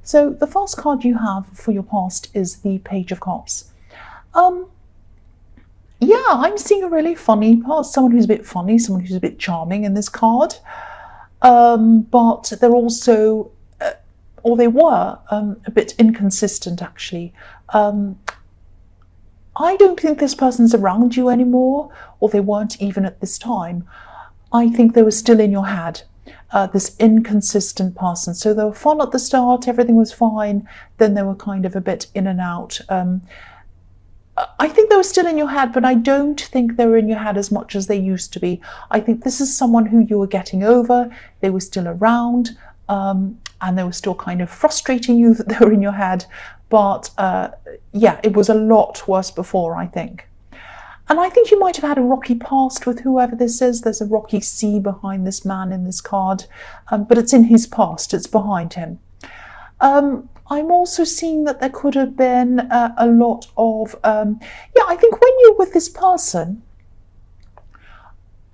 So the first card you have for your past is the Page of Cups. Yeah, I'm seeing a really funny past, someone who's a bit funny, someone who's a bit charming in this card. But they're also, or they were, a bit inconsistent actually. I don't think this person's around you anymore, or they weren't even at this time. I think they were still in your head, this inconsistent person. So they were fun at the start, everything was fine, then they were kind of a bit in and out. I think they were still in your head, but I don't think they were in your head as much as they used to be. I think this is someone who you were getting over, they were still around, and they were still kind of frustrating you that they were in your head. But yeah, it was a lot worse before, I think. And I think you might have had a rocky past with whoever this is. There's a rocky sea behind this man in this card, but it's in his past, it's behind him. I'm also seeing that there could have been a lot of, yeah, I think when you're with this person,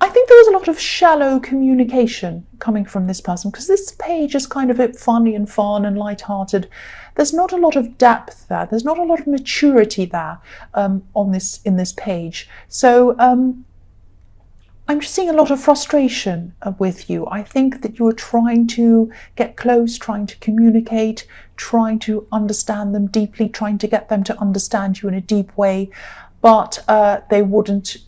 I think there was a lot of shallow communication coming from this person, because this page is kind of a bit funny and fun and light-hearted. There's not a lot of depth there. There's not a lot of maturity there in this page. So I'm just seeing a lot of frustration with you. I think that you were trying to get close, trying to communicate, trying to understand them deeply, trying to get them to understand you in a deep way, but they weren't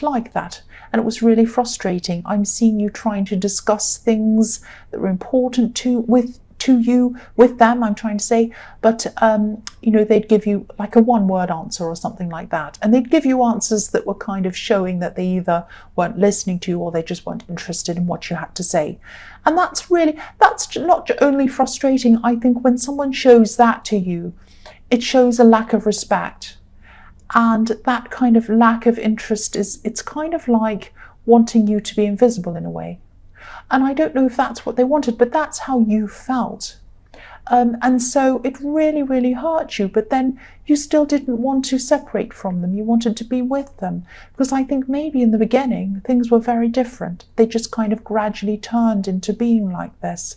like that. And it was really frustrating. I'm seeing you trying to discuss things that were important to you with them, I'm trying to say, but you know, they'd give you like a one-word answer or something like that, and they'd give you answers that were kind of showing that they either weren't listening to you or they just weren't interested in what you had to say. And that's not only frustrating. I think when someone shows that to you, it shows a lack of respect, and that kind of lack of interest it's kind of like wanting you to be invisible in a way. And I don't know if that's what they wanted, but that's how you felt. And so it really, really hurt you, but then you still didn't want to separate from them. You wanted to be with them, because I think maybe in the beginning things were very different. They just kind of gradually turned into being like this.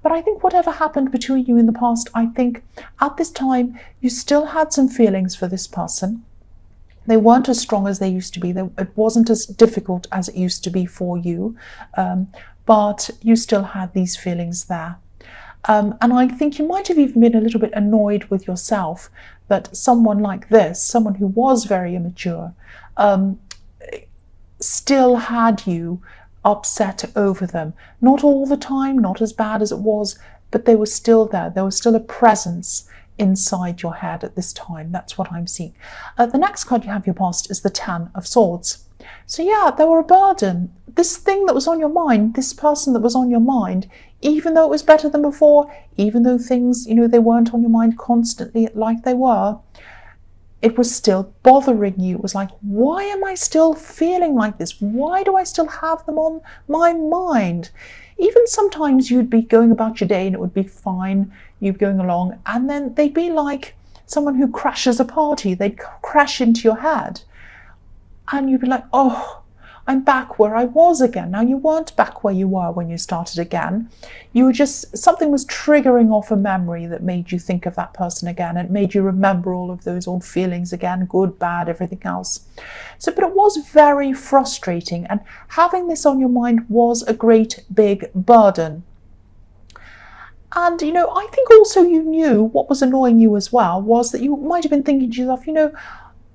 But I think whatever happened between you in the past, I think at this time you still had some feelings for this person. They weren't as strong as they used to be. It wasn't as difficult as it used to be for you, but you still had these feelings there. And I think you might have even been a little bit annoyed with yourself that someone like this, someone who was very immature, still had you upset over them. Not all the time, not as bad as it was, but they were still there. There was still a presence inside your head at this time. That's what I'm seeing. The next card you have your past is the Ten of Swords. So yeah, they were a burden. This thing that was on your mind, this person that was on your mind, even though it was better than before, even though things, you know, they weren't on your mind constantly like they were, it was still bothering you. It was like, why am I still feeling like this? Why do I still have them on my mind? Even sometimes you'd be going about your day and it would be fine, you'd be going along, and then they'd be like someone who crashes a party. They'd crash into your head and you'd be like, oh, I'm back where I was again. Now, you weren't back where you were when you started again. You were just, something was triggering off a memory that made you think of that person again. It made you remember all of those old feelings again, good, bad, everything else. So, but it was very frustrating, and having this on your mind was a great big burden. And, you know, I think also you knew what was annoying you as well was that you might have been thinking to yourself, you know,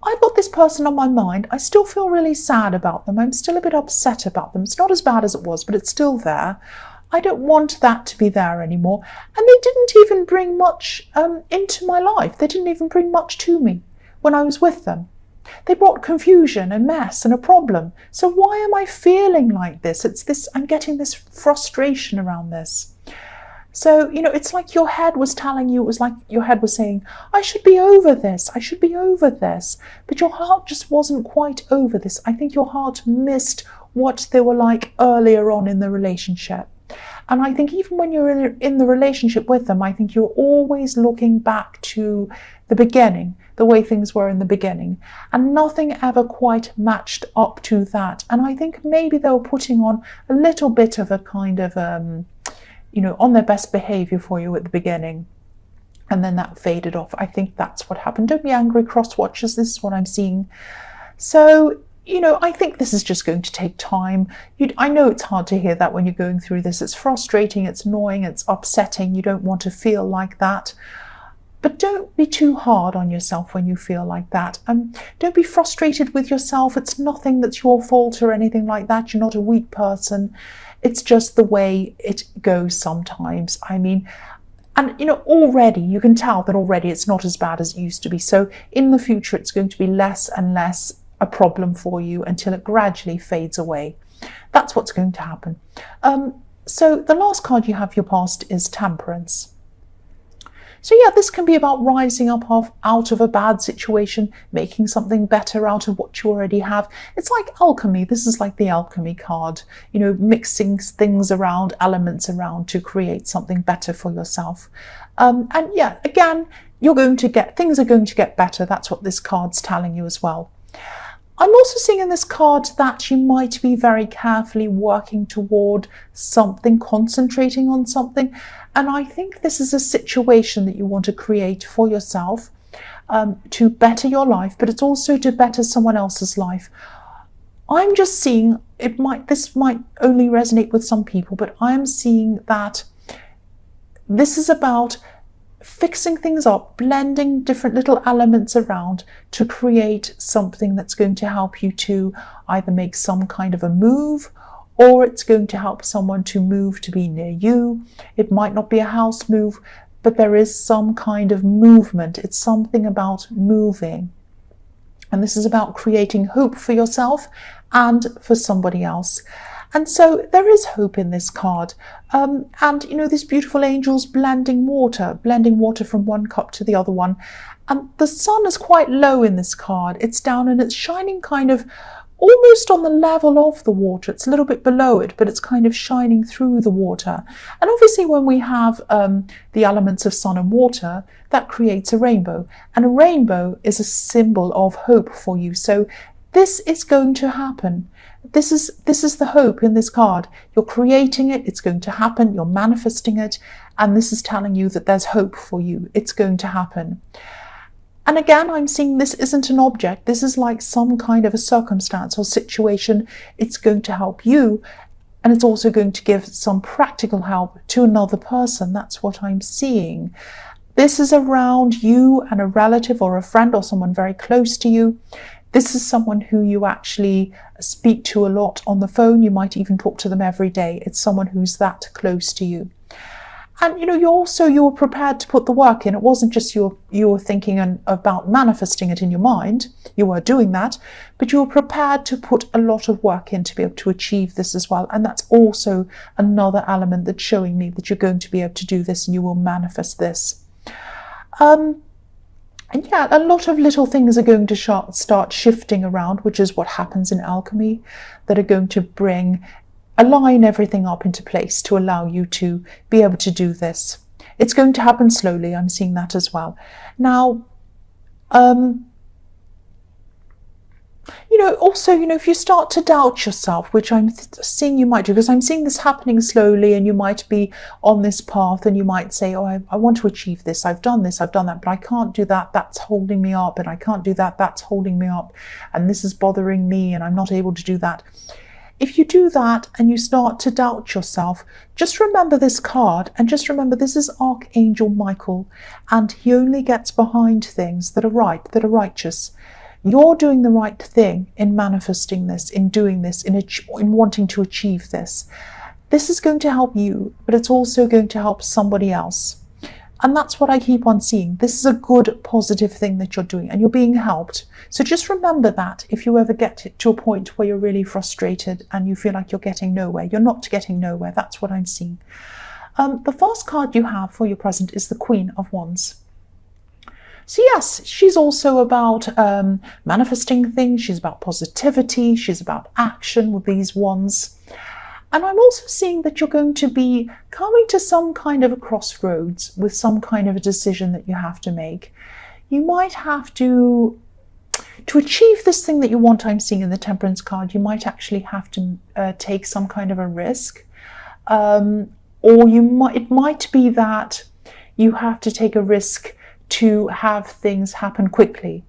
I've got this person on my mind. I still feel really sad about them. I'm still a bit upset about them. It's not as bad as it was, but it's still there. I don't want that to be there anymore. And they didn't even bring much into my life. They didn't even bring much to me when I was with them. They brought confusion and mess and a problem. So why am I feeling like this? It's this, I'm getting this frustration around this. So, you know, it's like your head was telling you, it was like your head was saying, I should be over this, I should be over this. But your heart just wasn't quite over this. I think your heart missed what they were like earlier on in the relationship. And I think even when you're in the relationship with them, I think you're always looking back to the beginning, the way things were in the beginning. And nothing ever quite matched up to that. And I think maybe they were putting on a little bit of a kind of, on their best behavior for you at the beginning. And then that faded off. I think that's what happened. Don't be angry, cross watchers. This is what I'm seeing. So, I think this is just going to take time. I know it's hard to hear that when you're going through this. It's frustrating, it's annoying, it's upsetting. You don't want to feel like that. But don't be too hard on yourself when you feel like that. Don't be frustrated with yourself. It's nothing that's your fault or anything like that. You're not a weak person. It's just the way it goes sometimes. And already you can tell that already it's not as bad as it used to be. So in the future, it's going to be less and less a problem for you until it gradually fades away. That's what's going to happen. So the last card you have, your past, is Temperance. So yeah, this can be about rising up out of a bad situation, making something better out of what you already have. It's like alchemy. This is like the alchemy card, mixing things around, elements around to create something better for yourself. And yeah, again, things are going to get better. That's what this card's telling you as well. I'm also seeing in this card that you might be very carefully working toward something, concentrating on something. And I think this is a situation that you want to create for yourself to better your life, but it's also to better someone else's life. I'm just seeing, this might only resonate with some people, but I'm seeing that this is about fixing things up, blending different little elements around to create something that's going to help you to either make some kind of a move, or it's going to help someone to move to be near you. It might not be a house move, but there is some kind of movement. It's something about moving. And this is about creating hope for yourself and for somebody else. And so there is hope in this card. These beautiful angels blending water from one cup to the other one. And the sun is quite low in this card. It's down and it's shining kind of almost on the level of the water. It's a little bit below it, but it's kind of shining through the water. And obviously when we have the elements of sun and water, that creates a rainbow. And a rainbow is a symbol of hope for you. So this is going to happen. This is the hope in this card. You're creating it, it's going to happen, you're manifesting it, and this is telling you that there's hope for you. It's going to happen. And again, I'm seeing this isn't an object. This is like some kind of a circumstance or situation. It's going to help you, and it's also going to give some practical help to another person. That's what I'm seeing. This is around you and a relative or a friend or someone very close to you. This is someone who you actually speak to a lot on the phone. You might even talk to them every day. It's someone who's that close to you. And you were prepared to put the work in. It wasn't just you were thinking about manifesting it in your mind. You were doing that, but you were prepared to put a lot of work in to be able to achieve this as well. And that's also another element that's showing me that you're going to be able to do this and you will manifest this. And yeah, a lot of little things are going to start shifting around, which is what happens in alchemy, that are going to align everything up into place to allow you to be able to do this. It's going to happen slowly. I'm seeing that as well. Now, also, if you start to doubt yourself, which I'm seeing you might do, because I'm seeing this happening slowly, and you might be on this path and you might say, oh, I want to achieve this. I've done this, I've done that, but I can't do that. That's holding me up. And I can't do that. That's holding me up. And this is bothering me and I'm not able to do that. If you do that and you start to doubt yourself, just remember this card and just remember this is Archangel Michael, and he only gets behind things that are right, that are righteous. You're doing the right thing in manifesting this, in doing this, in wanting to achieve this. This is going to help you, but it's also going to help somebody else. And that's what I keep on seeing. This is a good, positive thing that you're doing and you're being helped. So just remember that if you ever get to a point where you're really frustrated and you feel like you're getting nowhere, you're not getting nowhere. That's what I'm seeing. The first card you have for your present is the Queen of Wands. So yes, she's also about manifesting things. She's about positivity. She's about action with these wands. And I'm also seeing that you're going to be coming to some kind of a crossroads with some kind of a decision that you have to make. You might have to achieve this thing that you want. I'm seeing in the Temperance card, you might actually have to take some kind of a risk. Or it might be that you have to take a risk to have things happen quickly.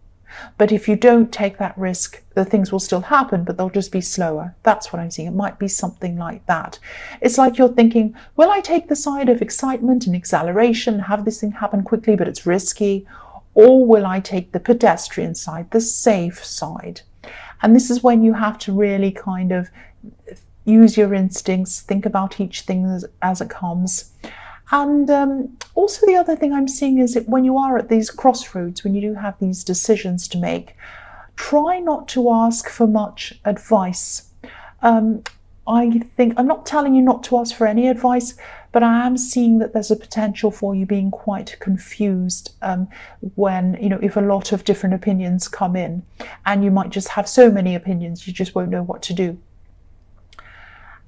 But if you don't take that risk, the things will still happen, but they'll just be slower. That's what I'm seeing. It might be something like that. It's like you're thinking, will I take the side of excitement and exhilaration, have this thing happen quickly, but it's risky? Or will I take the pedestrian side, the safe side? And this is when you have to really kind of use your instincts, think about each thing as it comes. And also the other thing I'm seeing is that when you are at these crossroads, when you do have these decisions to make, try not to ask for much advice. I think, I'm not telling you not to ask for any advice, but I am seeing that there's a potential for you being quite confused when, if a lot of different opinions come in, and you might just have so many opinions, you just won't know what to do.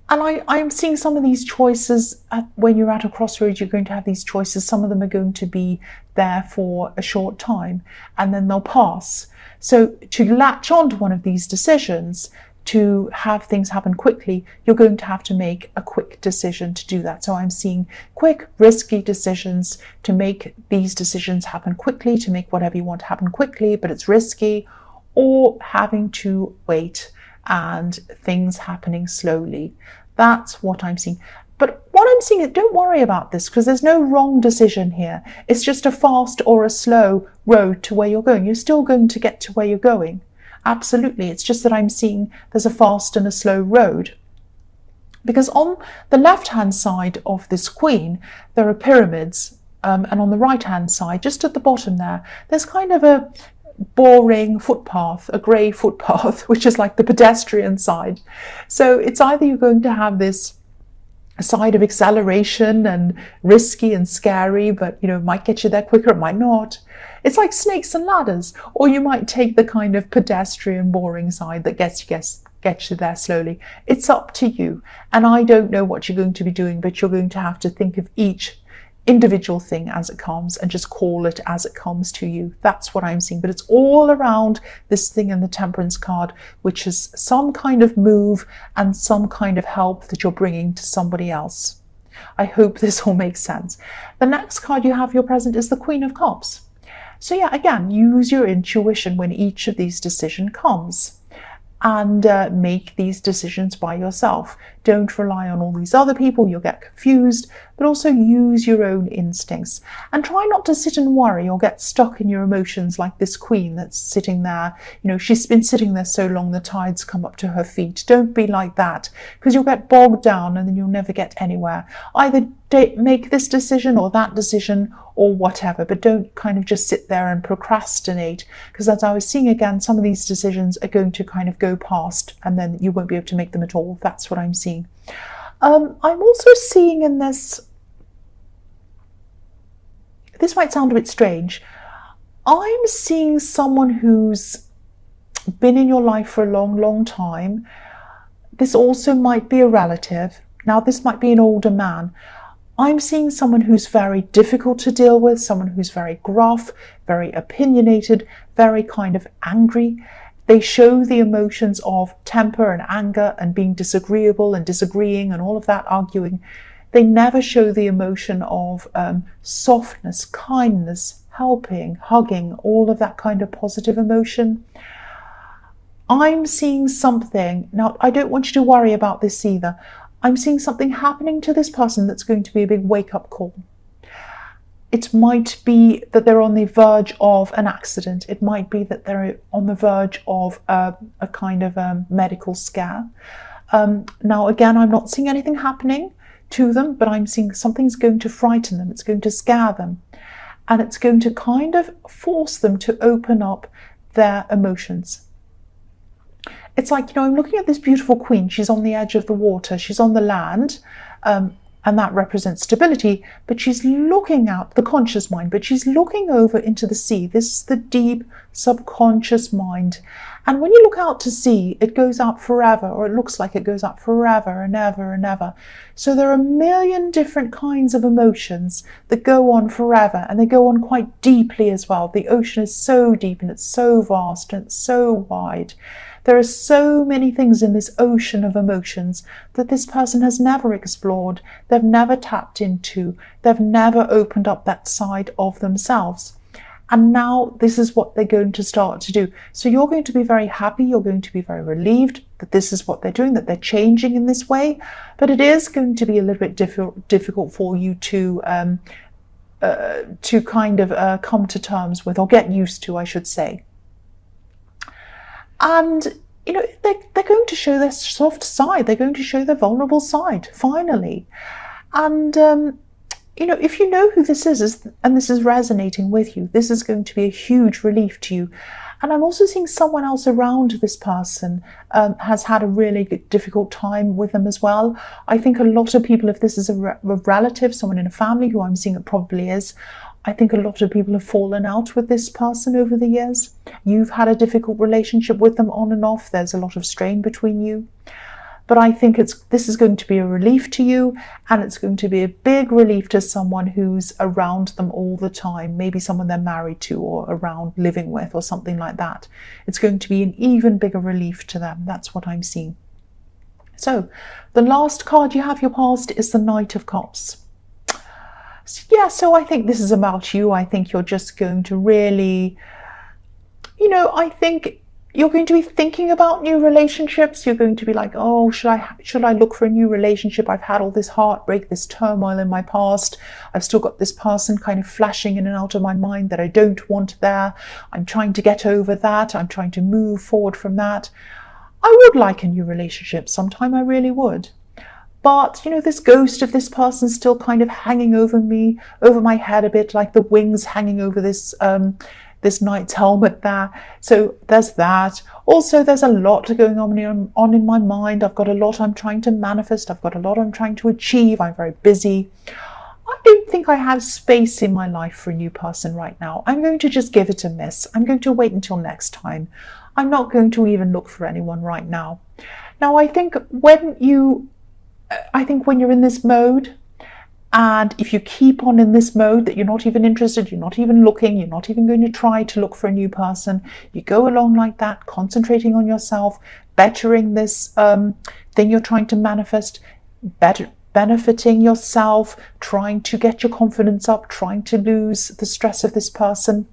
And I'm seeing some of these choices, when you're at a crossroads, you're going to have these choices. Some of them are going to be there for a short time and then they'll pass. So to latch on to one of these decisions, to have things happen quickly, you're going to have to make a quick decision to do that. So I'm seeing quick, risky decisions to make these decisions happen quickly, to make whatever you want to happen quickly, but it's risky, or having to wait and things happening slowly. That's what I'm seeing. But what I'm seeing is, don't worry about this, because there's no wrong decision here. It's just a fast or a slow road to where you're going. You're still going to get to where you're going. Absolutely. It's just that I'm seeing there's a fast and a slow road. Because on the left-hand side of this queen, there are pyramids. And on the right-hand side, just at the bottom there, there's kind of a boring footpath, a grey footpath, which is like the pedestrian side. So it's either you're going to have this side of acceleration and risky and scary, but it might get you there quicker, it might not. It's like snakes and ladders. Or you might take the kind of pedestrian, boring side that gets you there slowly. It's up to you. And I don't know what you're going to be doing, but you're going to have to think of each individual thing as it comes and just call it as it comes to you. That's what I'm seeing. But it's all around this thing in the Temperance card, which is some kind of move and some kind of help that you're bringing to somebody else. I hope this all makes sense. The next card you have your present is the Queen of Cups. So yeah, again, use your intuition when each of these decisions comes. And make these decisions by yourself. Don't rely on all these other people, you'll get confused, but also use your own instincts. And try not to sit and worry or get stuck in your emotions like this queen that's sitting there. She's been sitting there so long the tides come up to her feet. Don't be like that, because you'll get bogged down and then you'll never get anywhere. Either make this decision or that decision or whatever, but don't kind of just sit there and procrastinate, because as I was seeing again, some of these decisions are going to kind of go past and then you won't be able to make them at all. That's what I'm seeing. I'm also seeing in this might sound a bit strange, I'm seeing someone who's been in your life for a long, long time. This also might be a relative. Now, this might be an older man. I'm seeing someone who's very difficult to deal with, someone who's very gruff, very opinionated, very kind of angry. They show the emotions of temper and anger and being disagreeable and disagreeing and all of that, arguing. They never show the emotion of softness, kindness, helping, hugging, all of that kind of positive emotion. I'm seeing something. Now, I don't want you to worry about this either. I'm seeing something happening to this person that's going to be a big wake-up call. It might be that they're on the verge of an accident. It might be that they're on the verge of a kind of medical scare. Now, again, I'm not seeing anything happening to them, but I'm seeing something's going to frighten them. It's going to scare them. And it's going to kind of force them to open up their emotions. It's like, I'm looking at this beautiful queen. She's on the edge of the water. She's on the land, and that represents stability. But she's looking out, the conscious mind, but she's looking over into the sea. This is the deep subconscious mind. And when you look out to sea, it goes out forever, or it looks like it goes out forever and ever and ever. So there are a million different kinds of emotions that go on forever, and they go on quite deeply as well. The ocean is so deep and it's so vast and it's so wide. There are so many things in this ocean of emotions that this person has never explored, they've never tapped into, they've never opened up that side of themselves. And now this is what they're going to start to do. So you're going to be very happy, you're going to be very relieved that this is what they're doing, that they're changing in this way. But it is going to be a little bit difficult for you to kind of come to terms with, or get used to, I should say. And, you know, they're going to show their soft side, they're going to show their vulnerable side, finally. And, you know, if you know who this is and this is resonating with you, this is going to be a huge relief to you. And I'm also seeing someone else around this person has had a really difficult time with them as well. I think a lot of people, if this is a relative, someone in a family, who I'm seeing it probably is, I think a lot of people have fallen out with this person over the years. You've had a difficult relationship with them on and off. There's a lot of strain between you. But I think this is going to be a relief to you, and it's going to be a big relief to someone who's around them all the time, maybe someone they're married to or around living with or something like that. It's going to be an even bigger relief to them. That's what I'm seeing. So the last card you have, your past, is the Knight of Cups. So I think this is about you. I think you're just going to really, you know, I think you're going to be thinking about new relationships. You're going to be like, oh, should I look for a new relationship? I've had all this heartbreak, this turmoil in my past. I've still got this person kind of flashing in and out of my mind that I don't want there. I'm trying to get over that. I'm trying to move forward from that. I would like a new relationship sometime, I really would. But, you know, this ghost of this person still kind of hanging over me, over my head a bit, like the wings hanging over this knight's helmet there. So there's that. Also, there's a lot going on in my mind. I've got a lot I'm trying to manifest. I've got a lot I'm trying to achieve. I'm very busy. I don't think I have space in my life for a new person right now. I'm going to just give it a miss. I'm going to wait until next time. I'm not going to even look for anyone right now. Now, I think when you're in this mode, and if you keep on in this mode that you're not even interested, you're not even looking, you're not even going to try to look for a new person, you go along like that, concentrating on yourself, bettering this thing you're trying to manifest, benefiting yourself, trying to get your confidence up, trying to lose the stress of this person.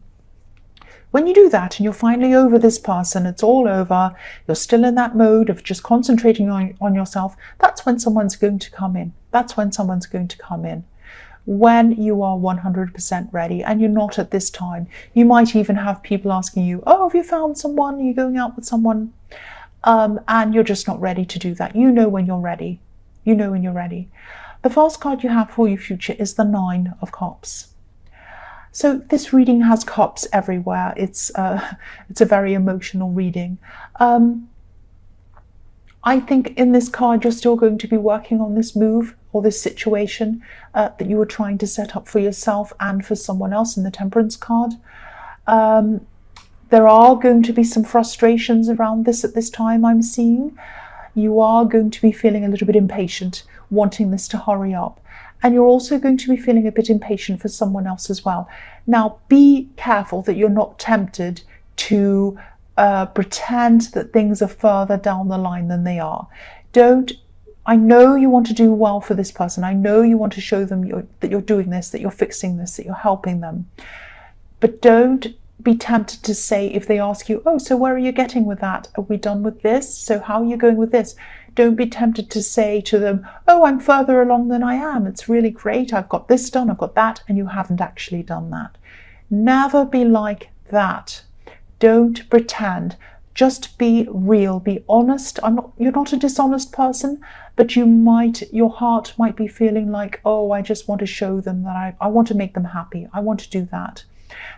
When you do that and you're finally over this person, it's all over, you're still in that mode of just concentrating on yourself, that's when someone's going to come in. That's when someone's going to come in. When you are 100% ready, and you're not at this time. You might even have people asking you, oh, have you found someone? Are you going out with someone? And you're just not ready to do that. You know when you're ready. You know when you're ready. The first card you have for your future is the Nine of Cups. So this reading has cups everywhere. It's a very emotional reading. I think in this card, you're still going to be working on this move or this situation that you were trying to set up for yourself and for someone else in the Temperance card. There are going to be some frustrations around this at this time, I'm seeing. You are going to be feeling a little bit impatient, wanting this to hurry up. And you're also going to be feeling a bit impatient for someone else as well. Now, be careful that you're not tempted to pretend that things are further down the line than they are. I know you want to do well for this person. I know you want to show them that you're doing this, that you're fixing this, that you're helping them. But don't be tempted to say, if they ask you, oh, so where are you getting with that? Are we done with this? So how are you going with this? Don't be tempted to say to them, oh, I'm further along than I am. It's really great. I've got this done. I've got that. And you haven't actually done that. Never be like that. Don't pretend. Just be real. Be honest. You're not a dishonest person, but your heart might be feeling like, oh, I just want to show them that I want to make them happy. I want to do that.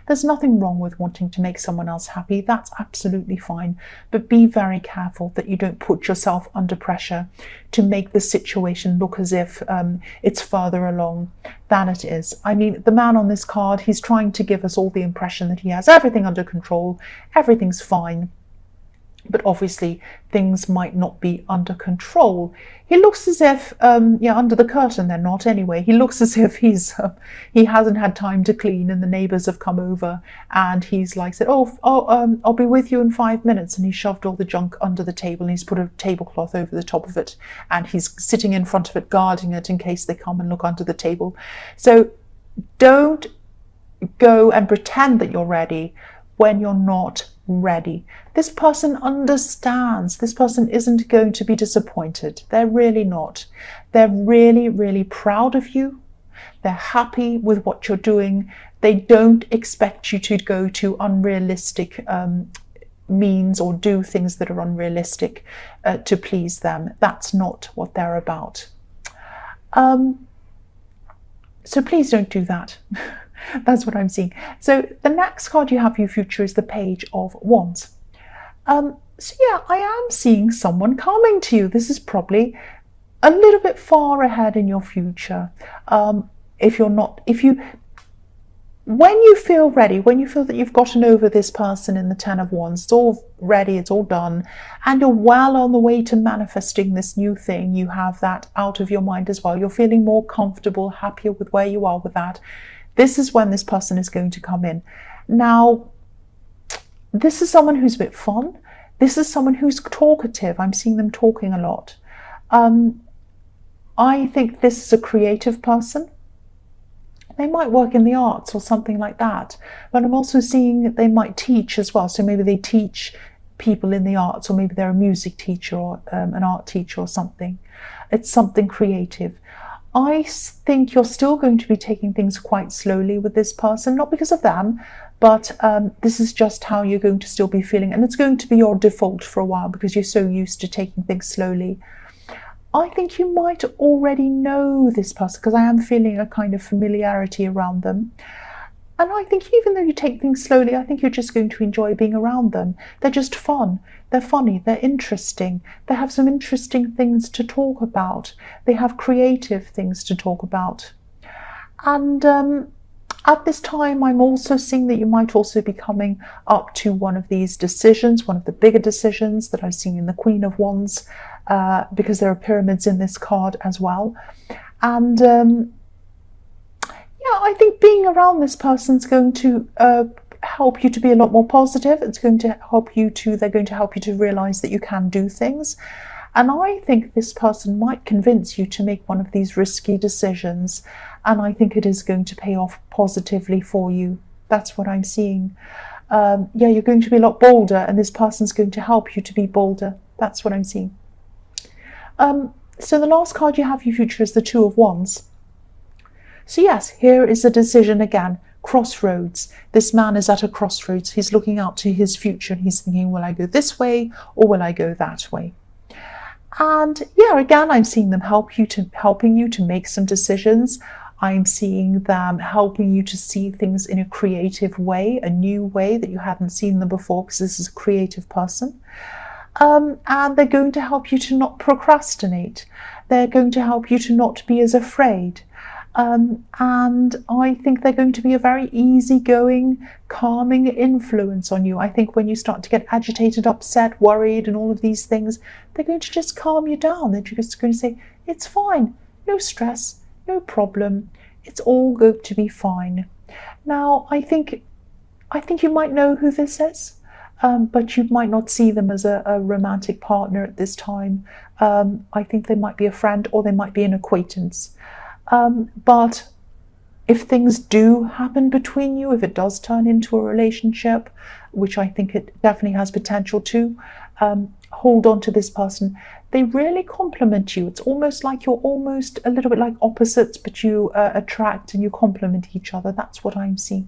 There's nothing wrong with wanting to make someone else happy. That's absolutely fine. But be very careful that you don't put yourself under pressure to make the situation look as if it's further along than it is. I mean, the man on this card, he's trying to give us all the impression that he has everything under control. Everything's fine. but obviously things might not be under control. He looks as if, under the curtain they're not anyway. He looks as if he hasn't had time to clean, and the neighbours have come over, and he's like said, I'll be with you in 5 minutes, and he shoved all the junk under the table, and he's put a tablecloth over the top of it, and he's sitting in front of it guarding it in case they come and look under the table. So don't go and pretend that you're ready when you're not ready. This person understands. This person isn't going to be disappointed. They're really not. They're really, really proud of you. They're happy with what you're doing. They don't expect you to go to unrealistic means or do things that are unrealistic to please them. That's not what they're about. So please don't do that. That's what I'm seeing. So the next card you have for your future is the Page of Wands. So yeah, I am seeing someone coming to you. This is probably a little bit far ahead in your future. When you feel ready, when you feel that you've gotten over this person in the Ten of Wands, it's all ready, it's all done, and you're well on the way to manifesting this new thing, you have that out of your mind as well. You're feeling more comfortable, happier with where you are with that. This is when this person is going to come in. Now, this is someone who's a bit fun. This is someone who's talkative. I'm seeing them talking a lot. I think this is a creative person. They might work in the arts or something like that. But I'm also seeing that they might teach as well. So maybe they teach people in the arts, or maybe they're a music teacher or an art teacher or something. It's something creative. I think you're still going to be taking things quite slowly with this person, not because of them, but this is just how you're going to still be feeling. And it's going to be your default for a while because you're so used to taking things slowly. I think you might already know this person because I am feeling a kind of familiarity around them. And I think even though you take things slowly, I think you're just going to enjoy being around them. They're just fun. They're funny. They're interesting. They have some interesting things to talk about. They have creative things to talk about. And at this time, I'm also seeing that you might also be coming up to one of these decisions, one of the bigger decisions that I've seen in the Queen of Wands, because there are pyramids in this card as well. And I think being around this person is going to help you to be a lot more positive. It's going to help you to, they're going to help you to realize that you can do things. And I think this person might convince you to make one of these risky decisions. And I think it is going to pay off positively for you. That's what I'm seeing. You're going to be a lot bolder, and this person's going to help you to be bolder. That's what I'm seeing. So the last card you have for your future is the Two of Wands. So yes, here is a decision again, crossroads. This man is at a crossroads. He's looking out to his future and he's thinking, will I go this way or will I go that way? And yeah, again, I'm seeing them helping you to make some decisions. I'm seeing them helping you to see things in a creative way, a new way that you hadn't seen them before, because this is a creative person. And they're going to help you to not procrastinate. They're going to help you to not be as afraid. And I think they're going to be a very easygoing, calming influence on you. I think when you start to get agitated, upset, worried, and all of these things, they're going to just calm you down. They're just going to say, it's fine, no stress, no problem, it's all going to be fine. Now, I think you might know who this is, but you might not see them as a romantic partner at this time. I think they might be a friend or they might be an acquaintance. But if things do happen between you, if it does turn into a relationship, which I think it definitely has potential to, hold on to this person. They really complement you. It's almost like you're almost a little bit like opposites, but you attract and you complement each other. That's what I'm seeing.